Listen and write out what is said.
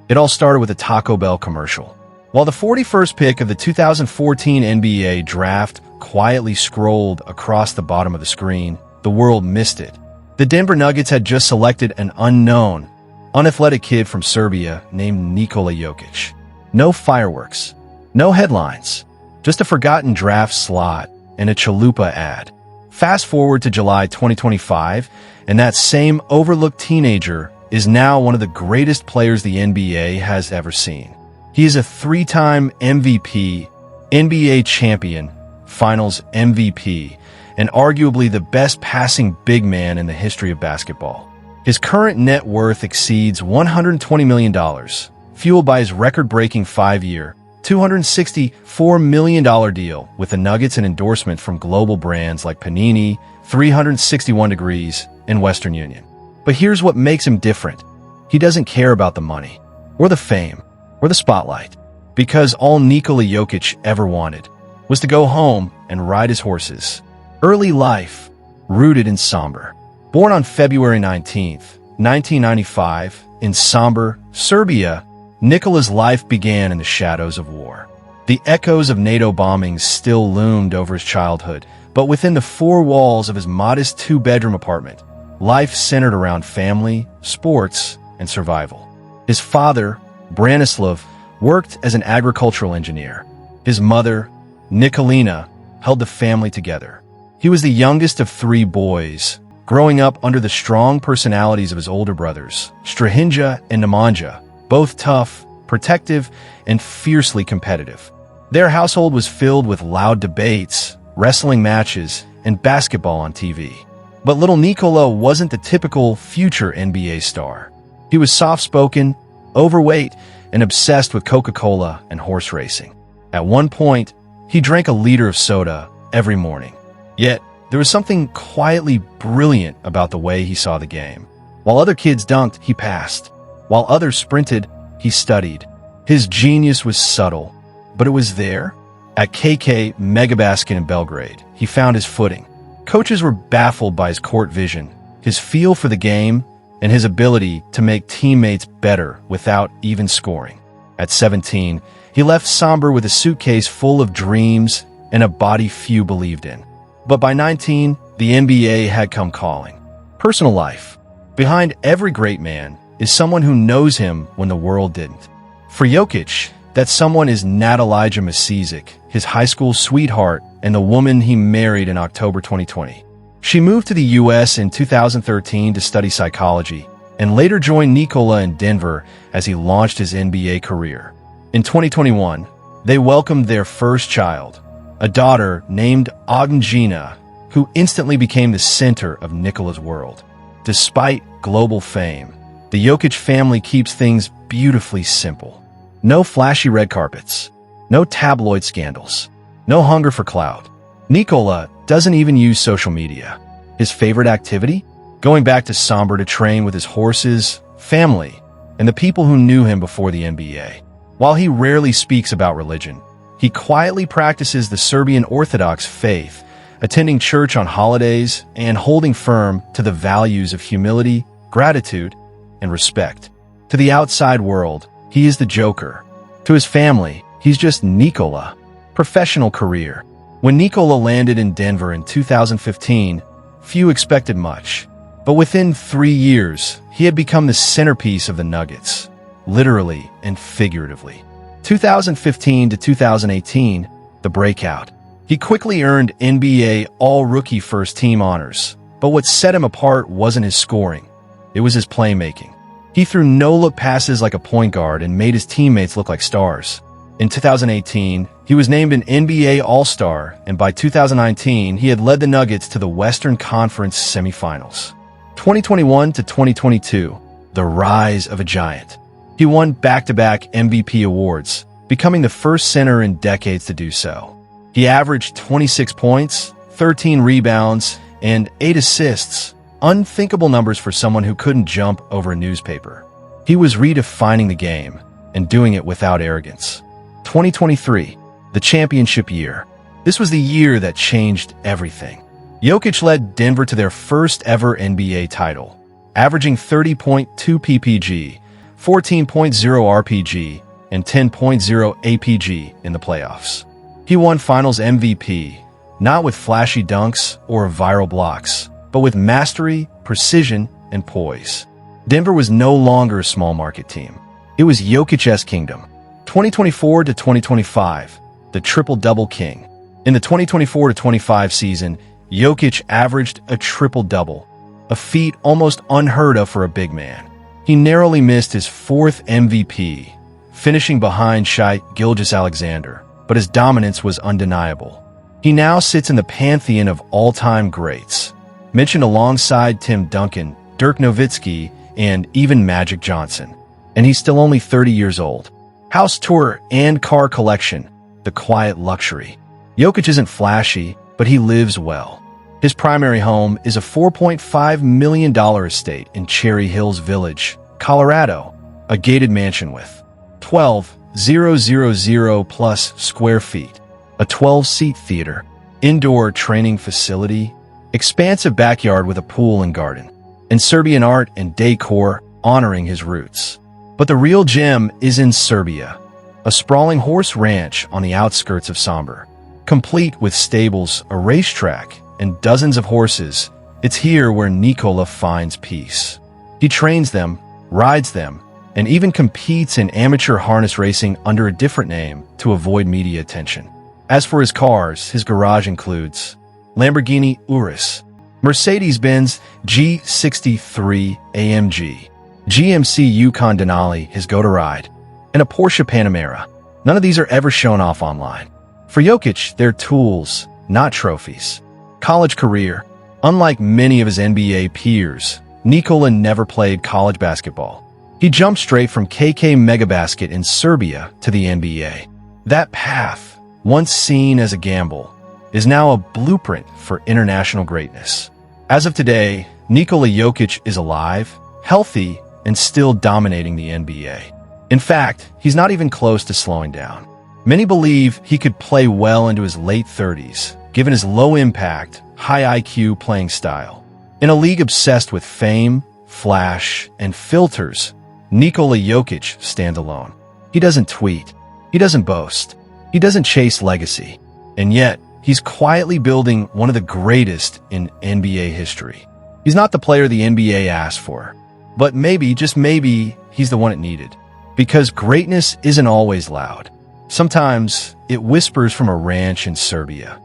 It all started with a Taco Bell commercial. While the 41st pick of the 2014 NBA draft quietly scrolled across the bottom of the screen, the world missed it. The Denver Nuggets had just selected an unknown, unathletic kid from Serbia named Nikola Jokić. No fireworks, no headlines, just a forgotten draft slot and a chalupa ad. Fast forward to July 2025, and that same overlooked teenager is now one of the greatest players the NBA has ever seen. He is a three-time MVP, NBA champion, Finals MVP, and arguably the best passing big man in the history of basketball. His current net worth exceeds $120 million, fueled by his record-breaking 5-year, $264 million deal with the Nuggets and endorsement from global brands like Panini, 361 Degrees, and Western Union. But here's what makes him different. He doesn't care about the money, or the fame, or the spotlight, because all Nikola Jokić ever wanted was to go home and ride his horses. Early life, rooted in Sombor. Born on February 19th, 1995, in Sombor, Serbia, Nikola's life began in the shadows of war. The echoes of NATO bombings still loomed over his childhood, but within the four walls of his modest two-bedroom apartment, life centered around family, sports, and survival. His father, Branislav, worked as an agricultural engineer. His mother, Nikolina, held the family together. He was the youngest of three boys, growing up under the strong personalities of his older brothers, Strahinja and Nemanja, both tough, protective, and fiercely competitive. Their household was filled with loud debates, wrestling matches, and basketball on TV. But little Nikola wasn't the typical future NBA star. He was soft-spoken, overweight, and obsessed with Coca-Cola and horse racing. At one point, he drank a liter of soda every morning. Yet, there was something quietly brilliant about the way he saw the game. While other kids dunked, he passed. While others sprinted, he studied. His genius was subtle, but it was there. At KK Megabasket in Belgrade, he found his footing. Coaches were baffled by his court vision, his feel for the game, and his ability to make teammates better without even scoring. At 17, he left Sombor with a suitcase full of dreams and a body few believed in. But by 19, the NBA had come calling. Personal life. Behind every great man is someone who knows him when the world didn't. For Jokić, that someone is Natalijah Masizic, his high school sweetheart and the woman he married in October 2020. She moved to the U.S. in 2013 to study psychology and later joined Nikola in Denver as he launched his NBA career. In 2021, they welcomed their first child, a daughter named Agnjina, who instantly became the center of Nikola's world. Despite global fame, the Jokić family keeps things beautifully simple. No flashy red carpets, no tabloid scandals, no hunger for clout. Nikola doesn't even use social media. His favorite activity? Going back to Sombor to train with his horses, family, and the people who knew him before the NBA. While he rarely speaks about religion, he quietly practices the Serbian Orthodox faith, attending church on holidays and holding firm to the values of humility, gratitude, and respect. To the outside world, he is the Joker. To his family, he's just Nikola. Professional career. When Nikola landed in Denver in 2015, few expected much. But within 3 years, he had become the centerpiece of the Nuggets, literally and figuratively. 2015 to 2018, the breakout. He quickly earned NBA All-Rookie First-Team honors, but what set him apart wasn't his scoring. It was his playmaking. He threw no-look passes like a point guard and made his teammates look like stars. In 2018, he was named an NBA All-Star, and by 2019, he had led the Nuggets to the Western Conference semifinals. 2021 to 2022, the rise of a giant. He won back-to-back MVP awards, becoming the first center in decades to do so. He averaged 26 points, 13 rebounds, and 8 assists, unthinkable numbers for someone who couldn't jump over a newspaper. He was redefining the game and doing it without arrogance. 2023, the championship year. This was the year that changed everything. Jokić led Denver to their first ever NBA title, averaging 30.2 ppg, 14.0 RPG, and 10.0 APG in the playoffs. He won Finals MVP, not with flashy dunks or viral blocks, but with mastery, precision, and poise. Denver was no longer a small market team. It was Jokic's kingdom. 2024 to 2025, the triple-double king. In the 2024 to 25 season, Jokić averaged a triple-double, a feat almost unheard of for a big man. He narrowly missed his fourth MVP, finishing behind Shai Gilgeous-Alexander, but his dominance was undeniable. He now sits in the pantheon of all-time greats, mentioned alongside Tim Duncan, Dirk Nowitzki, and even Magic Johnson. And he's still only 30 years old. House tour and car collection, the quiet luxury. Jokić isn't flashy, but he lives well. His primary home is a $4.5 million estate in Cherry Hills Village, Colorado, a gated mansion with 12,000 plus square feet, a 12-seat theater, indoor training facility, expansive backyard with a pool and garden, and Serbian art and decor honoring his roots. But the real gem is in Serbia, a sprawling horse ranch on the outskirts of Sombor. Complete with stables, a racetrack, and dozens of horses, it's here where Nikola finds peace. He trains them, rides them, and even competes in amateur harness racing under a different name to avoid media attention. As for his cars, his garage includes Lamborghini Urus, Mercedes-Benz G63 AMG, GMC Yukon Denali, his go-to-ride, and a Porsche Panamera. None of these are ever shown off online. For Jokić, they're tools, not trophies. College career. Unlike many of his NBA peers, Nikola never played college basketball. He jumped straight from KK Megabasket in Serbia to the NBA. That path, once seen as a gamble, is now a blueprint for international greatness. As of today, Nikola Jokić is alive, healthy, and still dominating the NBA. In fact, he's not even close to slowing down. Many believe he could play well into his late 30s, given his low-impact, high IQ playing style. In a league obsessed with fame, flash, and filters, Nikola Jokić stands alone. He doesn't tweet. He doesn't boast. He doesn't chase legacy. And yet, he's quietly building one of the greatest in NBA history. He's not the player the NBA asked for, but maybe, just maybe, he's the one it needed. Because greatness isn't always loud. Sometimes, it whispers from a ranch in Serbia.